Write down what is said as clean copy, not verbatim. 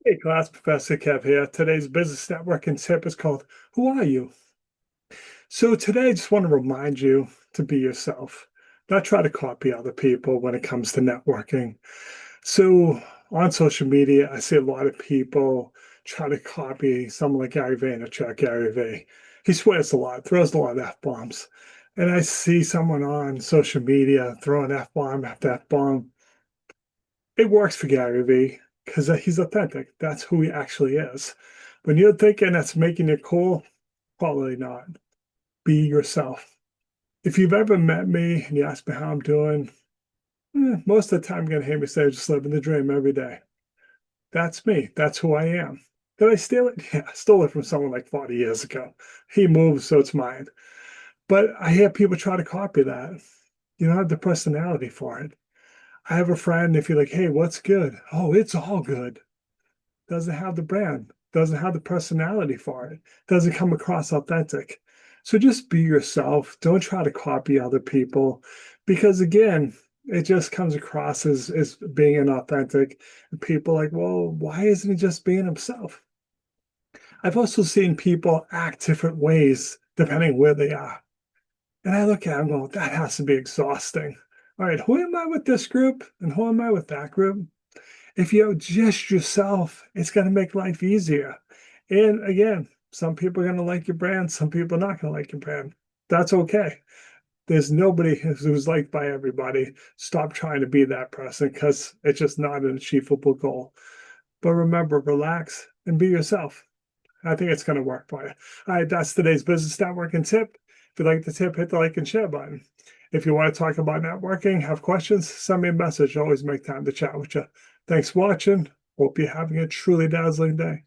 Hey class, Professor Kev here. Today's business networking tip is called Who Are You? So today I just want to remind you to be yourself, not try to copy other people when it comes to networking. So on social media, I see a lot of people try to copy someone like Gary Vaynerchuk, Gary Vee. He swears a lot, throws a lot of F-bombs. And I see someone on social media throwing F-bomb after F-bomb. It works for Gary Vee because he's authentic. That's who he actually is. When you're thinking that's making it cool, probably not. Be yourself. If you've ever met me and you ask me how I'm doing, most of the time you're going to hear me say, just living the dream every day. That's me. That's who I am. Did I steal it? Yeah, I stole it from someone like 40 years ago. He moved, so it's mine. But I hear people try to copy that. You don't have the personality for it. I have a friend, if you're like, hey, what's good? Oh, it's all good. Doesn't have the brand, doesn't have the personality for it, doesn't come across authentic. So just be yourself. Don't try to copy other people because, again, it just comes across as being inauthentic. And people are like, well, why isn't he just being himself? I've also seen people act different ways depending where they are. And I look at them going, that has to be exhausting. All right, who am I with this group and who am I with that group? If you're just yourself, it's going to make life easier. And again, some people are going to like your brand, some people are not going to like your brand. That's okay. There's nobody who's liked by everybody. Stop trying to be that person because it's just not an achievable goal. But remember, relax and be yourself. I think it's going to work for you. All right, that's today's business networking tip. If you like the tip, hit the like and share button. If you want to talk about networking, have questions, send me a message. Always make time to chat with you. Thanks for watching. Hope you're having a truly dazzling day.